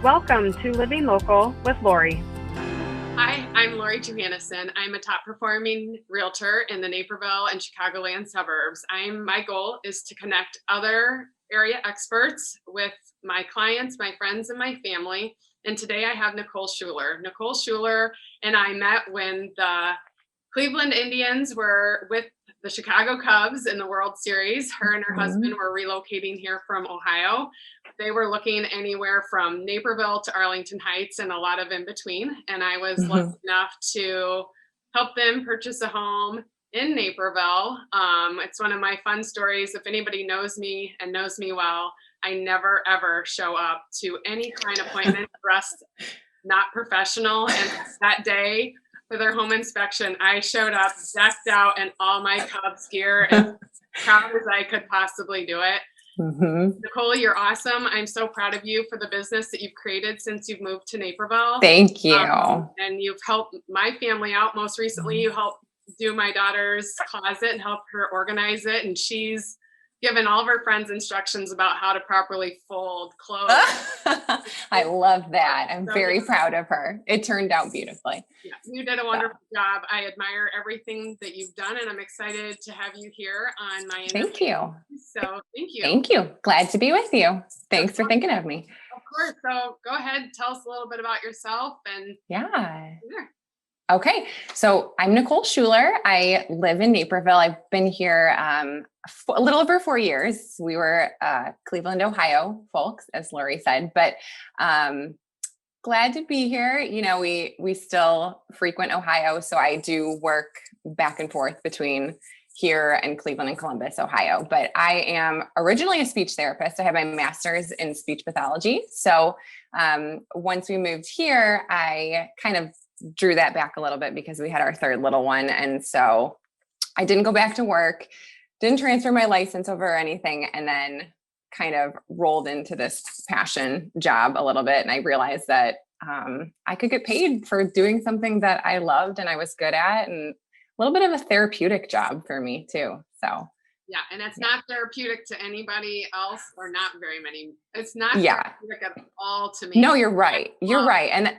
Welcome to Living Local with Lori. Hi, I'm Lori Johanneson. I'm a top performing realtor in the Naperville and Chicagoland suburbs. My goal is to connect other area experts with my clients, my friends, and my family. And today I have Nicole Shuler. Nicole Shuler and I met when the Cleveland Indians were with the Chicago Cubs in the World Series. Her and her husband were relocating here from Ohio. They were looking anywhere from Naperville to Arlington Heights and a lot of in between. And I was lucky enough to help them purchase a home in Naperville. It's one of my fun stories. If anybody knows me and knows me well, I never ever show up to any client appointment dressed not professional. And that day for their home inspection, I showed up decked out in all my Cubs gear as proud as I could possibly do it. Nicole, you're awesome. I'm so proud of you for the business that you've created since you've moved to Naperville. Thank you. And you've helped my family out. Most recently, you helped do my daughter's closet and help her organize it. And she's given all of her friends instructions about how to properly fold clothes. I love that. I'm very proud of her. It turned out beautifully. Yeah, you did a wonderful job. I admire everything that you've done, and I'm excited to have you here on my interview. Thank you. So thank you. Thank you. Glad to be with you. Thanks for thinking of me. Of course. So go ahead, tell us a little bit about yourself. And yeah. Okay. So I'm Nicole Shuler. I live in Naperville. I've been here a little over 4 years. We were Cleveland, Ohio folks, as Lori said, but glad to be here. You know, we still frequent Ohio. So I do work back and forth between here and Cleveland and Columbus, Ohio. But I am originally a speech therapist. I have my master's in speech pathology. So once we moved here, I kind of drew that back a little bit because we had our third little one. And so I didn't go back to work, didn't transfer my license over or anything, and then kind of rolled into this passion job a little bit. And I realized that I could get paid for doing something that I loved and I was good at, and a little bit of a therapeutic job for me too. So yeah, and it's not therapeutic to anybody else, or not very many. It's not therapeutic at all to me. No, you're right. You're right. And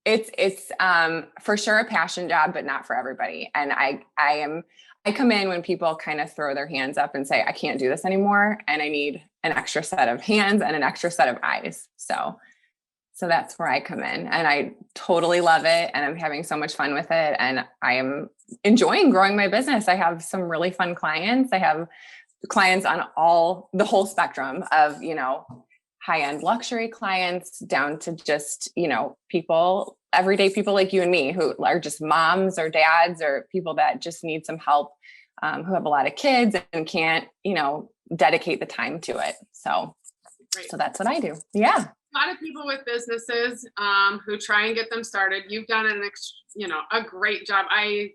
it's for sure a passion job, but not for everybody. And I come in when people kind of throw their hands up and say, I can't do this anymore. And I need an extra set of hands and an extra set of eyes. So that's where I come in, and I totally love it. And I'm having so much fun with it. And I am enjoying growing my business. I have some really fun clients. I have clients on the whole spectrum of, high-end luxury clients down to just, people, everyday people like you and me who are just moms or dads or people that just need some help, who have a lot of kids and can't, dedicate the time to it. So that's what I do. Yeah. A lot of people with businesses who try and get them started. You've done a great job. I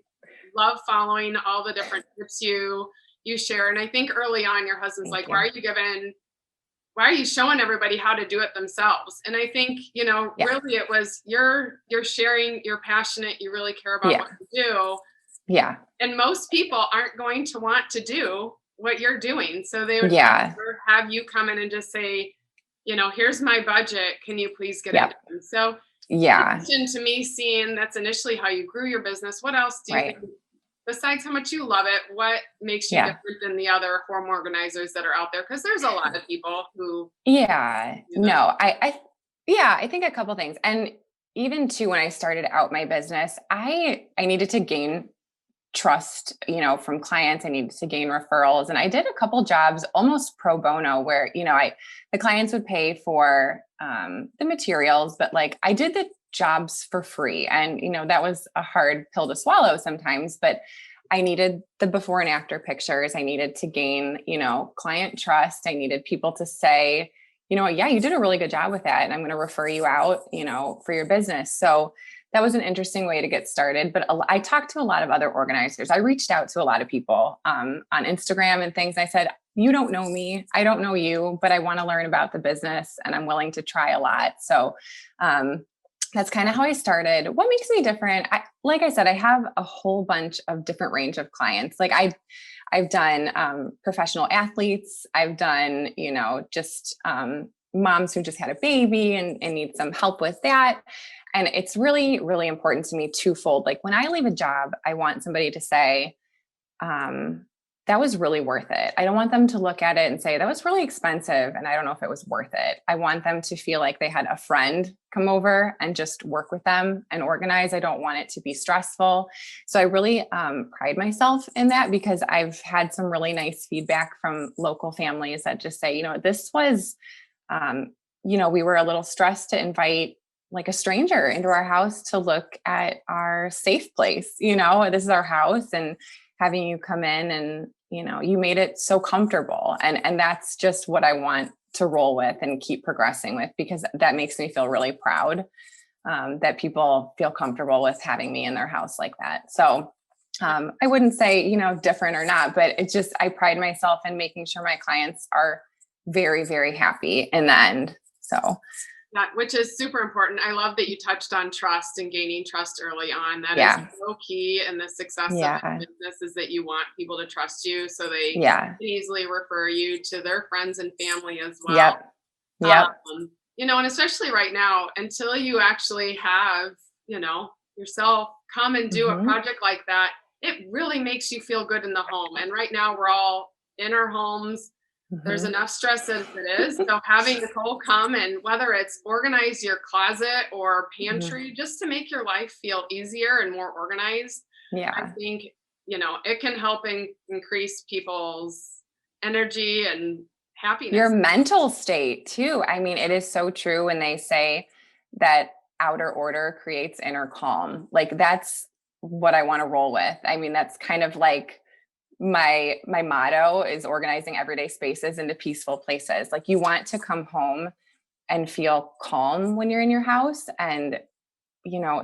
love following all the different tips you share. And I think early on your husband's why are you showing everybody how to do it themselves? And I think, really it was you're sharing, you're passionate, you really care about what you do. Yeah. And most people aren't going to want to do what you're doing. So they would have you come in and just say, here's my budget. Can you please get it done? So in addition to me seeing that's initially how you grew your business, what else do you think, besides how much you love it, what makes you different than the other home organizers that are out there? Because there's a lot of people who. I think a couple things. And even too, when I started out my business, I needed to gain trust, from clients. I needed to gain referrals. And I did a couple jobs almost pro bono where, the clients would pay for the materials, but I did the jobs for free. And, that was a hard pill to swallow sometimes, but I needed the before and after pictures. I needed to gain, client trust. I needed people to say, you did a really good job with that. And I'm going to refer you out, for your business. So that was an interesting way to get started. But I talked to a lot of other organizers. I reached out to a lot of people on Instagram and things. I said, you don't know me, I don't know you, but I want to learn about the business and I'm willing to try a lot. So that's kind of how I started. What makes me different? Like I said, I have a whole bunch of different range of clients. I've done professional athletes. I've done, just moms who just had a baby and need some help with that. And it's really, really important to me twofold. Like when I leave a job, I want somebody to say, that was really worth it. I don't want them to look at it and say that was really expensive and I don't know if it was worth it. I want them to feel like they had a friend come over and just work with them and organize. I don't want it to be stressful. So I really pride myself in that, because I've had some really nice feedback from local families that just say, this was, we were a little stressed to invite like a stranger into our house to look at our safe place. This is our house, and having you come in and, you made it so comfortable. And that's just what I want to roll with and keep progressing with, because that makes me feel really proud that people feel comfortable with having me in their house like that. So I wouldn't say, different or not, but it's just, I pride myself in making sure my clients are very, very happy in the end. So yeah, which is super important. I love that you touched on trust and gaining trust early on. That is so key in the success of a business, is that you want people to trust you so they can easily refer you to their friends and family as well. Yep. And especially right now, until you actually have, yourself come and do a project like that, it really makes you feel good in the home. And right now we're all in our homes. There's enough stress as it is. So having Nicole come, and whether it's organize your closet or pantry, just to make your life feel easier and more organized. Yeah. I think, it can help increase people's energy and happiness. Your mental state too. I mean, it is so true when they say that outer order creates inner calm. Like that's what I want to roll with. I mean, that's kind of like my motto is organizing everyday spaces into peaceful places. Like you want to come home and feel calm when you're in your house. And,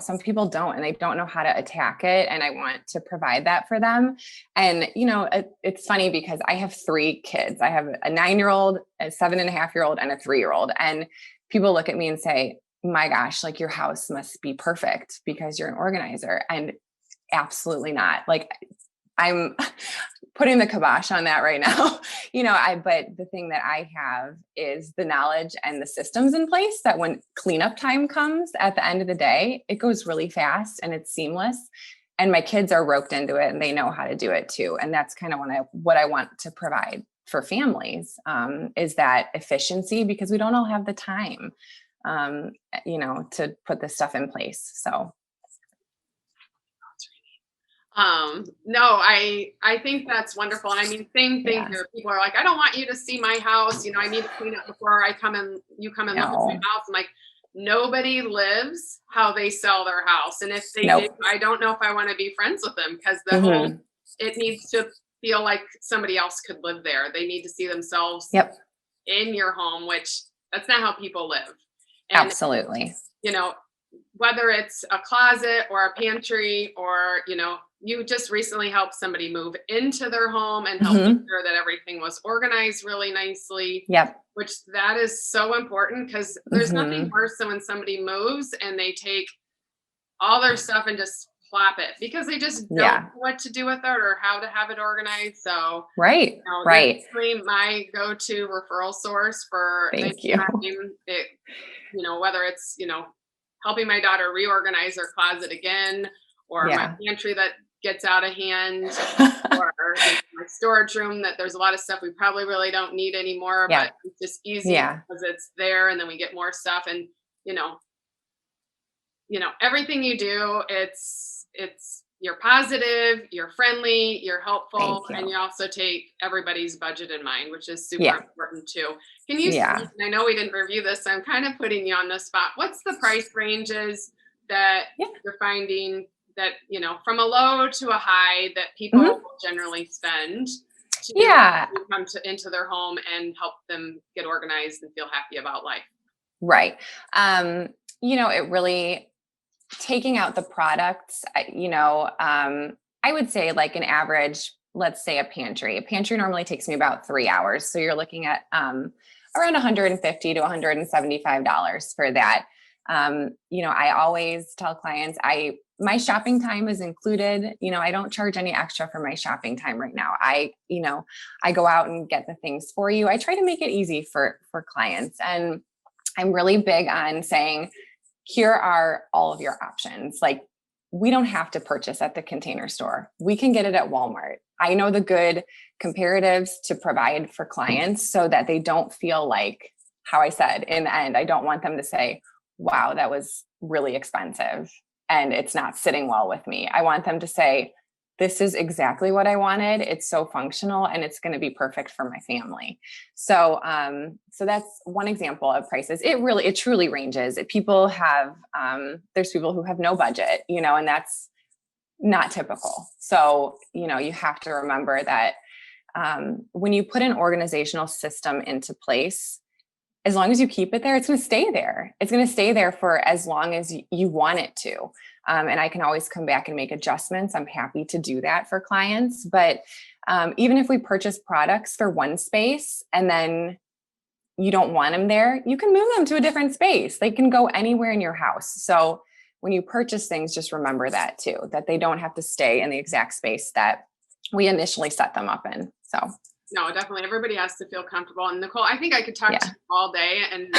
some people don't, and they don't know how to attack it. And I want to provide that for them. And, it's funny because I have 3 kids. I have a 9-year-old, a 7.5-year-old, and a 3-year-old. And people look at me and say, my gosh, like your house must be perfect because you're an organizer. And absolutely not. Like I'm putting the kibosh on that right now, but the thing that I have is the knowledge and the systems in place that when cleanup time comes at the end of the day, it goes really fast and it's seamless. And my kids are roped into it and they know how to do it too. And that's kind of what I want to provide for families, is that efficiency, because we don't all have the time, to put this stuff in place. So. No, I think that's wonderful. And I mean, same thing here. People are like, I don't want you to see my house. I need to clean up before you come and look at my house. I'm like, nobody lives how they sell their house. And if they do, I don't know if I want to be friends with them, because the home, it needs to feel like somebody else could live there. They need to see themselves in your home, which that's not how people live. And, absolutely. Whether it's a closet or a pantry or, you just recently helped somebody move into their home and help make sure that everything was organized really nicely. Yep. Which that is so important, because there's nothing worse than when somebody moves and they take all their stuff and just plop it, because they just don't know what to do with it or how to have it organized. So right. Definitely my go-to referral source for thank you. Whether it's, helping my daughter reorganize her closet again, or my pantry that gets out of hand, or my storage room that there's a lot of stuff we probably really don't need anymore, but it's just easy because it's there, and then we get more stuff. And everything you do, it's you're positive, you're friendly, you're helpful, and you also take everybody's budget in mind, which is super important too. Can you, I know we didn't review this, so I'm kind of putting you on the spot. What's the price ranges that you're finding that, from a low to a high, that people will generally spend to come into their home and help them get organized and feel happy about life? Right. It really, taking out the products, I would say like an average, let's say a pantry normally takes me about 3 hours. So you're looking at around $150 to $175 for that. I always tell clients, I my shopping time is included. I don't charge any extra for my shopping time right now. I go out and get the things for you. I try to make it easy for clients. And I'm really big on saying, here are all of your options. Like, we don't have to purchase at the Container Store. We can get it at Walmart. I know the good comparatives to provide for clients so that they don't feel like, how I said, in the end, I don't want them to say, wow, that was really expensive and it's not sitting well with me. I want them to say, this is exactly what I wanted. It's so functional and it's going to be perfect for my family. So, so that's one example of prices. It truly ranges. People have, there's people who have no budget, and that's not typical. So, you have to remember that, when you put an organizational system into place, as long as you keep it there, it's going to stay there. It's going to stay there for as long as you want it to. And I can always come back and make adjustments. I'm happy to do that for clients. But even if we purchase products for one space and then you don't want them there, you can move them to a different space. They can go anywhere in your house. So when you purchase things, just remember that too, that they don't have to stay in the exact space that we initially set them up in. So. No, definitely. Everybody has to feel comfortable. And Nicole, I think I could talk to you all day. And,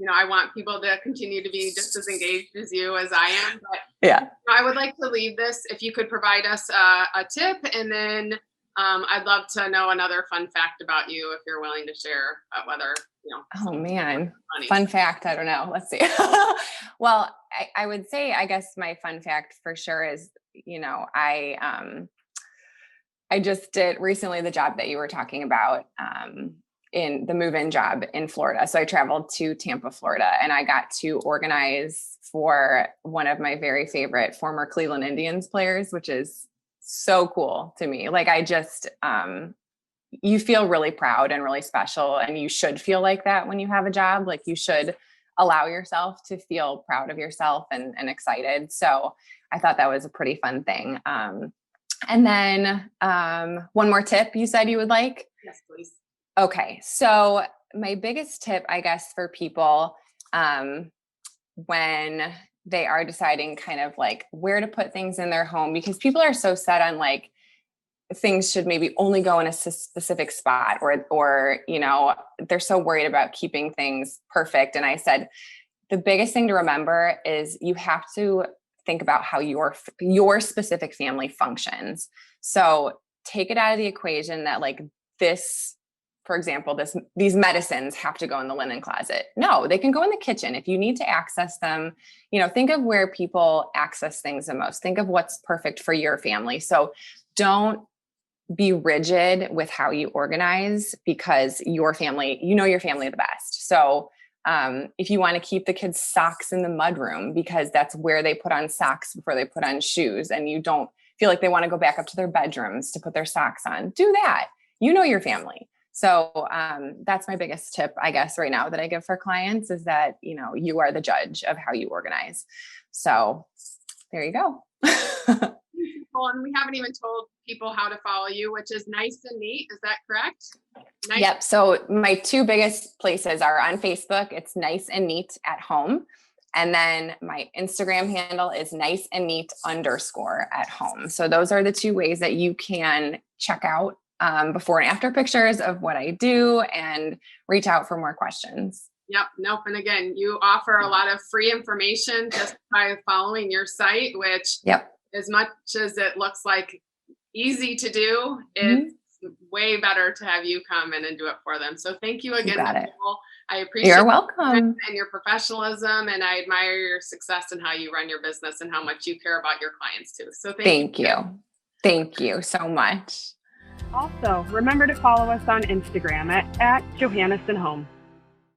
I want people to continue to be just as engaged as you as I am. But I would like to leave this, if you could provide us a tip. And then I'd love to know another fun fact about you, if you're willing to share, whether, Oh man, funny. Fun fact. I don't know. Let's see. Well, I would say, I guess my fun fact for sure is, I just did recently the job that you were talking about, in the move-in job in Florida. So I traveled to Tampa, Florida, and I got to organize for one of my very favorite former Cleveland Indians players, which is so cool to me. Like, I just, you feel really proud and really special, and you should feel like that when you have a job. Like, you should allow yourself to feel proud of yourself and excited. So I thought that was a pretty fun thing. And then one more tip you said you would like? Yes, please. Okay. So my biggest tip, I guess, for people when they are deciding kind of like where to put things in their home, because people are so set on like things should maybe only go in a specific spot, or they're so worried about keeping things perfect. And I said, the biggest thing to remember is you have to think about how your specific family functions. So take it out of the equation that like this, for example, these medicines have to go in the linen closet. No, they can go in the kitchen. If you need to access them, think of where people access things the most. Think of what's perfect for your family. So don't be rigid with how you organize, because your family, your family the best. So if you want to keep the kids' socks in the mudroom because that's where they put on socks before they put on shoes, and you don't feel like they want to go back up to their bedrooms to put their socks on, do that. Your family. So that's my biggest tip, I guess, right now that I give for clients is that, you are the judge of how you organize. So there you go. And we haven't even told people how to follow you, which is Nice and Neat. Is that correct? Nice. Yep. So my two biggest places are on Facebook. It's Nice and Neat at Home. And then my Instagram handle is niceandneat_at-home. So those are the two ways that you can check out before and after pictures of what I do and reach out for more questions. Yep. Nope. And again, you offer a lot of free information just by following your site, which as much as it looks like easy to do, it's way better to have you come in and do it for them. So thank you again, Nicole. I appreciate You're welcome. And your professionalism, and I admire your success and how you run your business and how much you care about your clients too. So thank you. Thank you so much. Also, remember to follow us on Instagram at Johanneson Home.